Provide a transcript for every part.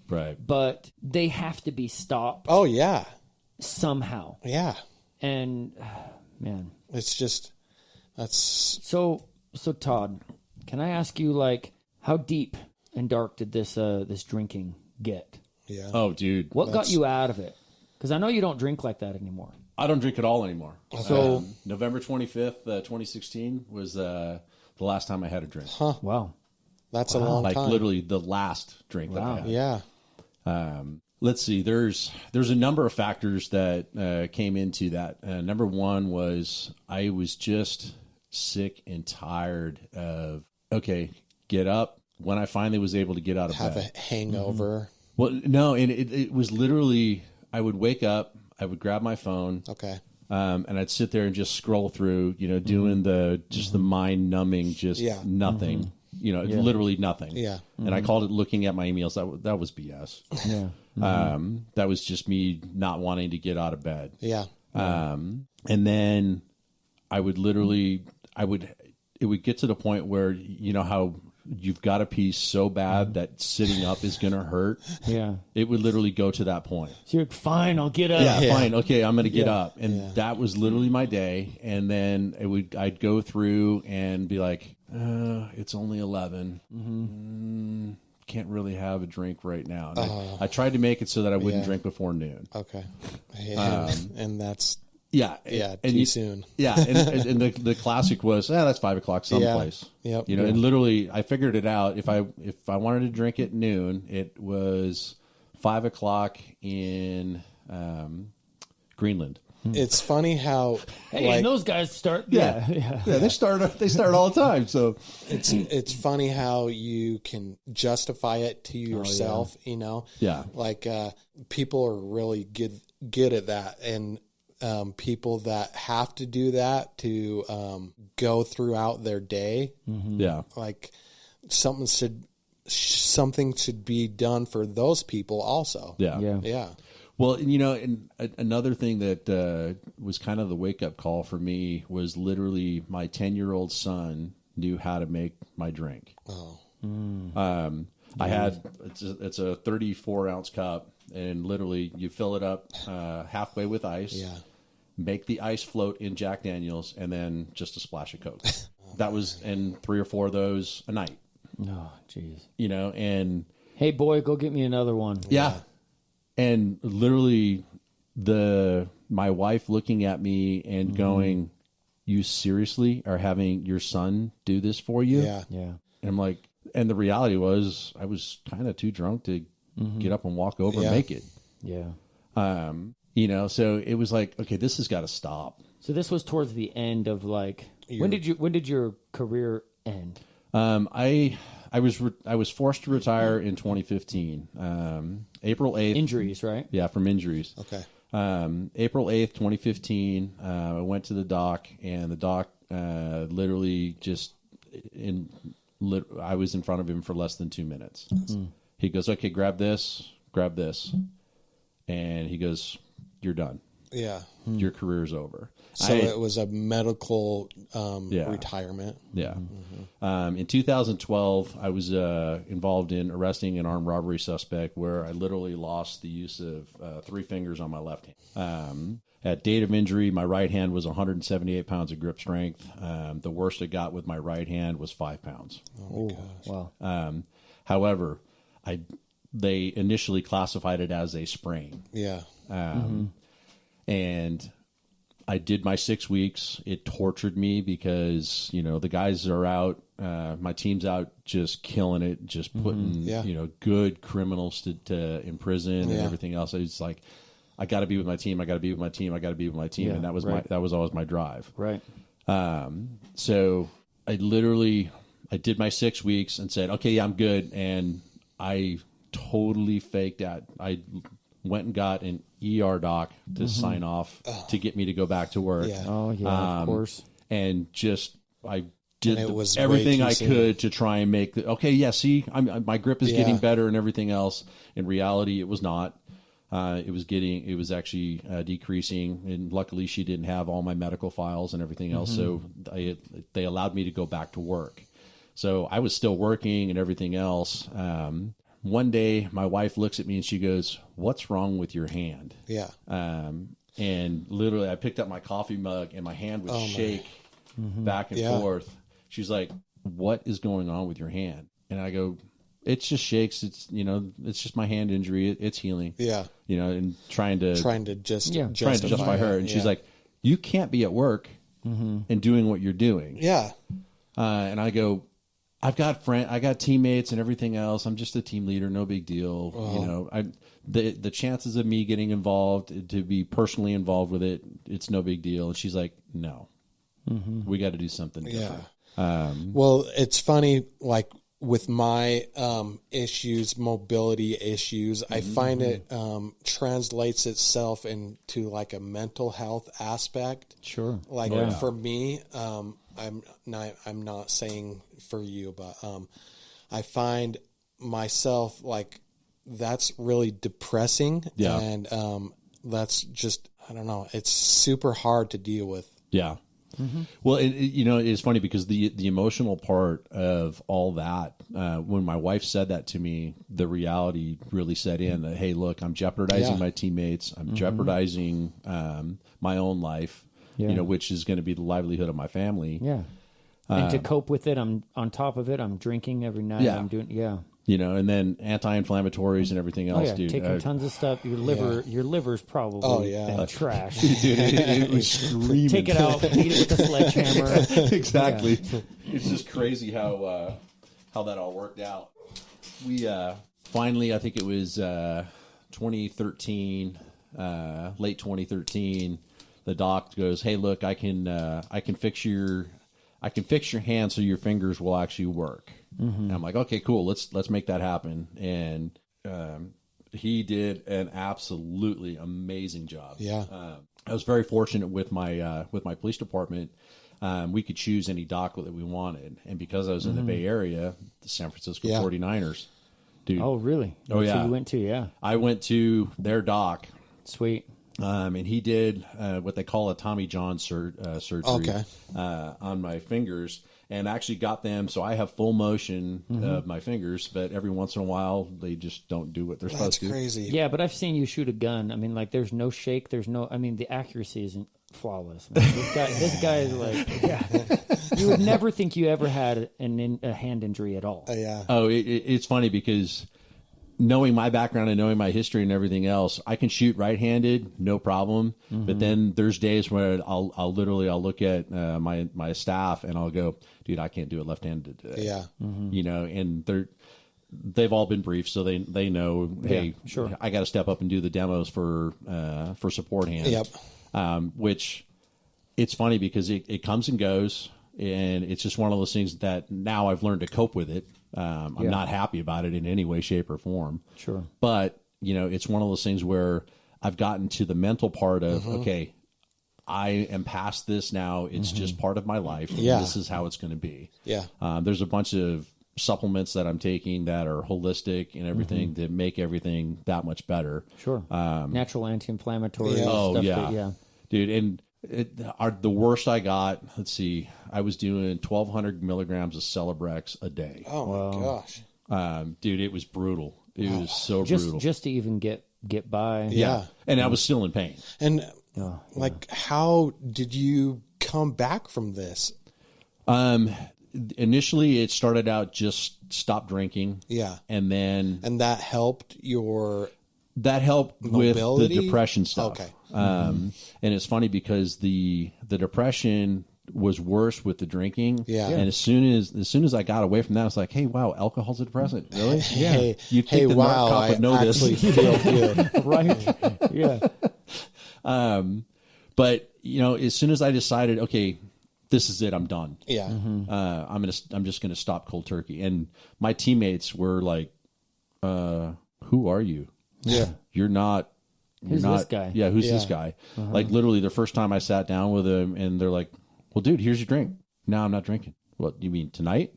Right. But they have to be stopped. Oh, yeah. Somehow. Yeah. And, man. It's just, that's... So Todd, can I ask you, like, how deep and dark did this drinking get? Yeah. Oh, dude. What got you out of it? Because I know you don't drink like that anymore. I don't drink at all anymore. So November 25th, 2016 was the last time I had a drink. Huh. Wow. That's a long time. Like literally the last drink that I had. Yeah. Let's see. There's a number of factors that came into that. Number one was I was just sick and tired of, okay, get up. When I finally was able to get out of bed. Have a hangover. Well, no, and it was literally, I would wake up, I would grab my phone. Okay. And I'd sit there and just scroll through, doing the mind numbing, just nothing, literally nothing. Yeah. And I called it looking at my emails. That was BS. Yeah. That was just me not wanting to get out of bed. Yeah. And then I would literally, it would get to the point where, you know how you've got to pee so bad that sitting up is going to hurt. Yeah. It would literally go to that point. So you're fine, I'll get up. Yeah, fine. Okay, I'm going to get up. And that was literally my day. And then I'd go through and be like, it's only 11. Can't really have a drink right now. And I tried to make it so that I wouldn't drink before noon. Okay. And that's... Yeah. Too soon. Yeah. And the classic was, that's 5 o'clock someplace. Yeah. Yep. And literally I figured it out. If I wanted to drink at noon, it was 5 o'clock in Greenland. It's funny how and those guys start they start all the time. So it's funny how you can justify it to yourself, Yeah. Like people are really good at that, and people that have to do that to go throughout their day. Yeah. Like something should be done for those people also. Yeah. Well, and another thing that was kind of the wake-up call for me was literally my 10-year-old son knew how to make my drink. Oh. I had, it's a 34-ounce cup, and literally you fill it up halfway with ice, make the ice float in Jack Daniels, and then just a splash of Coke. That was, and 3 or 4 of those a night. Oh, jeez. And... Hey, boy, go get me another one. Yeah. And literally my wife looking at me and going, you seriously are having your son do this for you? Yeah. And I'm like, and the reality was I was kind of too drunk to get up and walk over and make it. Yeah. So it was like, okay, this has got to stop. So this was towards the end of when did your career end? I was forced to retire in 2015. April 8th. Injuries, right? Yeah, from injuries. Okay. April 8th, 2015, I went to the doc, and the doc literally just I was in front of him for less than 2 minutes. He goes, okay, grab this. And he goes, you're done. Yeah. Your career's over. So it was a medical retirement. Yeah. In 2012, I was involved in arresting an armed robbery suspect where I literally lost the use of 3 fingers on my left hand. At date of injury, my right hand was 178 pounds of grip strength. The worst it got with my right hand was 5 pounds. Oh, my gosh. Wow. However, they initially classified it as a sprain. Yeah. And I did my 6 weeks. It tortured me because, the guys are out, my team's out just killing it, just putting, good criminals to in prison and everything else. It's like, I got to be with my team. I got to be with my team. I got to be with my team. And that was that was always my drive. Right. So I did my 6 weeks and said, okay, yeah, I'm good. And I totally faked out. I went and got an ER doc to sign off to get me to go back to work. Yeah. Oh, yeah, of course. And just, I did was everything I could to try and make my grip is getting better and everything else. In reality, it was not. It was actually decreasing, and luckily she didn't have all my medical files and everything else. So they allowed me to go back to work. So I was still working and everything else. one day my wife looks at me and she goes, "What's wrong with your hand?" Yeah. And literally I picked up my coffee mug and my hand would shake back and forth. She's like, "What is going on with your hand?" And I go, "It just shakes. It's, it's just my hand injury. It's healing." Yeah. And trying to justify her. And she's like, "You can't be at work and doing what you're doing." Yeah. And I go, I got teammates and everything else. I'm just a team leader. No big deal. The chances of me getting involved, to be personally involved with it, it's no big deal. And she's like, "No, we got to do something different." Well, it's funny, like with my issues, mobility issues, I find it translates itself into like a mental health aspect. Sure. Like for me, I'm not saying for you, but I find myself like that's really depressing. Yeah. And that's just, I don't know, it's super hard to deal with. Yeah. Well, it's funny because the emotional part of all that, when my wife said that to me, the reality really set in that, hey, look, I'm jeopardizing my teammates. I'm jeopardizing my own life, which is going to be the livelihood of my family. Yeah. And to cope with it, I'm on top of it. I'm drinking every night. Yeah. I'm doing, and then anti-inflammatories and everything else, dude. Taking tons of stuff. Your liver's probably been trash. Dude, it was screaming. Take it out, beat it with a sledgehammer. Exactly. Yeah. It's just crazy how that all worked out. We finally, I think it was 2013, late 2013. The doc goes, "Hey, look, I can fix your hand so your fingers will actually work." And I'm like, "Okay, cool. Let's make that happen." And he did an absolutely amazing job. Yeah. I was very fortunate with my police department. We could choose any doc that we wanted, and because I was in the Bay Area, the San Francisco 49ers, dude. Oh, really? Oh, yeah. So you went to I went to their doc. Sweet. And he did what they call a Tommy John surgery on my fingers, and actually got them so I have full motion of my fingers, but every once in a while they just don't do what they're supposed to. That's crazy. Yeah, but I've seen you shoot a gun. I mean, like, there's no shake. The accuracy isn't flawless. Man. This guy is like, you would never think you ever had a hand injury at all. Oh, it's funny because knowing my background and knowing my history and everything else, I can shoot right-handed, no problem. But then there's days where I'll look at my staff and I'll go, "Dude, I can't do it left-handed today." Yeah. And they've all been briefed, so they know, hey, sure, I got to step up and do the demos for support hand. Yep. Which it's funny because it comes and goes, and it's just one of those things that now I've learned to cope with it. I'm not happy about it in any way, shape, or form. Sure. But, it's one of those things where I've gotten to the mental part of, okay, I am past this now. It's just part of my life. Yeah. This is how it's going to be. Yeah. There's a bunch of supplements that I'm taking that are holistic and everything that make everything that much better. Sure. Natural anti-inflammatory stuff. Dude, and the worst I got, let's see, I was doing 1,200 milligrams of Celebrex a day. Oh, my gosh. Dude, it was brutal. It was so brutal. Just to even get by. Yeah. And I was still in pain. And, how did you come back from this? Initially, it started out just stop drinking. Yeah. And then... And that helped your... That helped mobility? With the depression stuff. Okay. And it's funny because the depression was worse with the drinking. Yeah. And as soon as I got away from that, I was like, hey, wow, alcohol's a depressant. Really? Hey, You'd think the wow, narc would know actually this. feel good. Right. Yeah. But as soon as I decided, okay, this is it, I'm done. Yeah. I'm just gonna stop cold turkey. And my teammates were like, who are you? Yeah. You're not. Who's this guy? Yeah, who's this guy? Like literally the first time I sat down with him and they're like, well, dude, here's your drink. No, I'm not drinking. What, you mean tonight?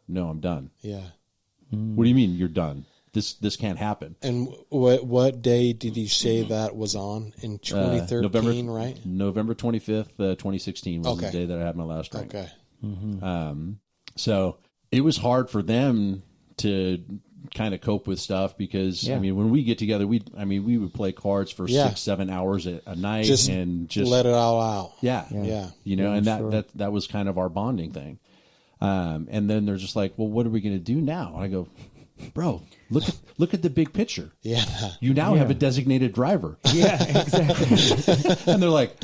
No, I'm done. Yeah. What do you mean you're done? This can't happen. And what day did you say that was on? In 2013, right? November 25th, 2016 was the day that I had my last drink. Okay. So it was hard for them to kind of cope with stuff because I mean, when we get together, we would play cards for 6-7 hours a night and just let it all out. Yeah. You know, and that was kind of our bonding thing. And then they're just like, well, what are we going to do now? And I go, bro, look at the big picture. Yeah. You now have a designated driver. Yeah, exactly. And they're like,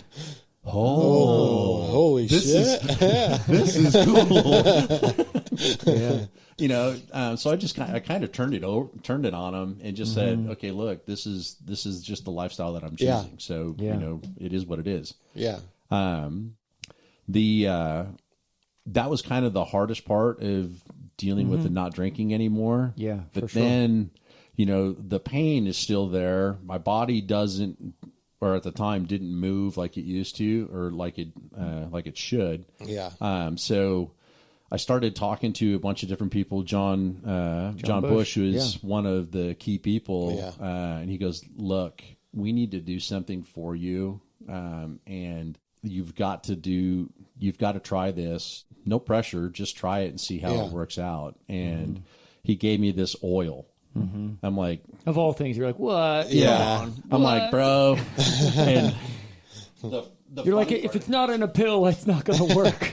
oh, holy shit. This is cool. Yeah. You know, so I kind of turned it on them and just said, okay, look, this is just the lifestyle that I'm choosing. Yeah. So, you know, it is what it is. Yeah. That was kind of the hardest part of dealing with the not drinking anymore. Yeah. But then, you know, the pain is still there. My body doesn't, or at the time didn't move like it used to, or like it should. Yeah. So I started talking to a bunch of different people. John Bush was one of the key people. Yeah. And he goes, look, we need to do something for you. And you've got to try this. No pressure. Just try it and see how it works out. And he gave me this oil. I'm like, of all things, you're like, what? Yeah. I'm like, bro. And you're like, if it's not in a pill, it's not going to work.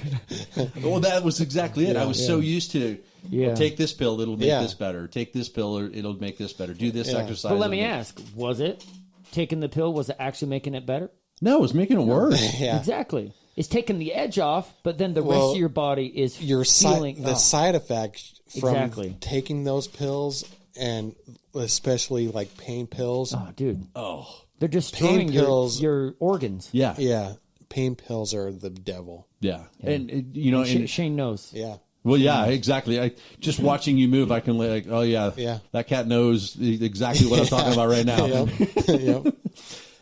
Well, that was exactly it. I was so used to take this pill, it'll make this better. Take this pill, it'll make this better. Do this exercise. But let me ask, was it taking the pill? Was it actually making it better? No, it was making it worse. Yeah. Exactly. It's taking the edge off, but then the rest of your body is feeling the side effects from taking those pills, and especially like pain pills. Oh, dude. Oh, they're destroying your organs. Yeah. Yeah. Pain pills are the devil. Yeah. And you know, Shane knows. Yeah. Well, yeah, exactly. Just watching you move, I can like, oh yeah, that cat knows exactly what I'm talking about right now. Yep.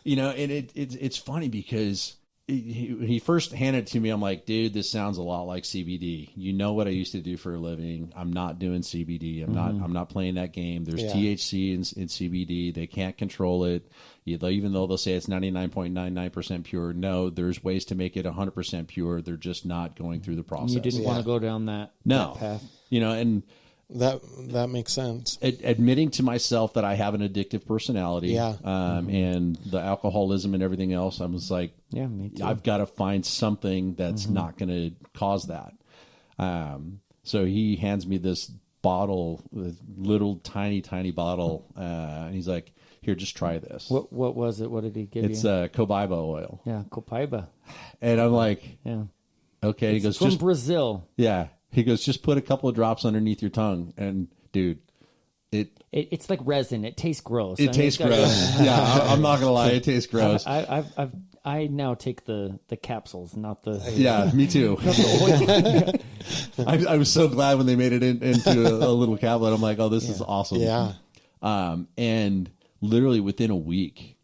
You know, and it's funny because he first handed it to me. I'm like, dude, this sounds a lot like CBD. You know what I used to do for a living. I'm not doing CBD. I'm not playing that game. There's THC in CBD. They can't control it. Even though they'll say it's 99.99% pure. No, there's ways to make it 100% pure. They're just not going through the process. You didn't want to go down that path. You know, and that makes sense. Admitting to myself that I have an addictive personality, and the alcoholism and everything else, I was like, me too. I've got to find something that's not going to cause that. So he hands me this bottle, this little tiny bottle, and he's like, here, just try this. What was it? What did he give you? It's copaiba oil. Yeah, copaiba. And I'm like, okay. He goes, from Brazil. Yeah. He goes, just put a couple of drops underneath your tongue. And, dude, it's like resin. It tastes gross. It tastes gross. Yeah, I'm not going to lie. It tastes gross. I now take the capsules, not the... Yeah, me too. I was so glad when they made it into a little tablet. I'm like, oh, this is awesome. Yeah. And literally within a week,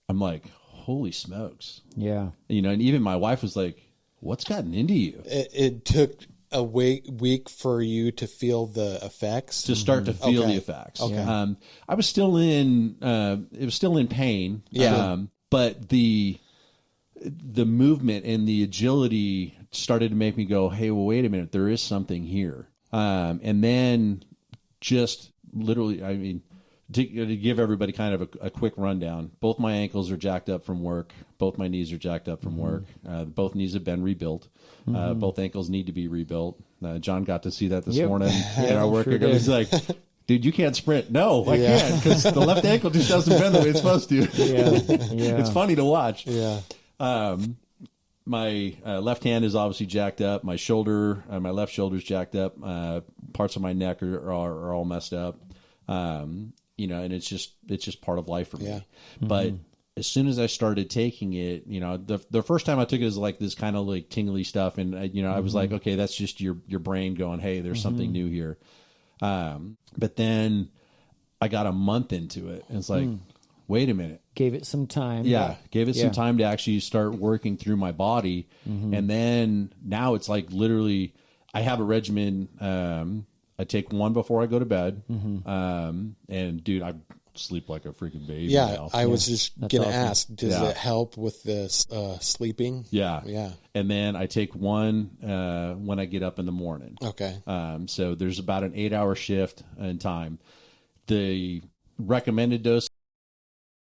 I'm like, holy smokes. Yeah. You know, and even my wife was like, what's gotten into you? It took a week for you to feel the effects, to start to feel the effects. Okay. I was still in it was still in pain. Yeah. But the movement and the agility started to make me go, hey, well, wait a minute, there is something here. And then just literally, I mean, to give everybody kind of a quick rundown, both my ankles are jacked up from work. Both my knees are jacked up from work. Both knees have been rebuilt. Both ankles need to be rebuilt. John got to see that this morning in our work. Sure, he's like, dude, you can't sprint. No, I can't, because the left ankle just doesn't bend the way it's supposed to. It's funny to watch. Yeah. My left hand is obviously jacked up. My shoulder, my left shoulder's jacked up. Parts of my neck are all messed up. You know, and it's just part of life for me. But as soon as I started taking it, you know, the first time I took it was like this kind of like tingly stuff, and you know, I was like, okay, that's just your brain going, hey, there's something new here. But then I got a month into it, and it's like, wait a minute. Gave it some time. Yeah, gave it some time to actually start working through my body, and then now it's like literally, I have a regimen. I take one before I go to bed, and dude, I sleep like a freaking baby. Yeah, now. I was just going to ask, does it help with the sleeping? Yeah. And then I take one when I get up in the morning. Okay. So there's about an 8-hour shift in time. the recommended dose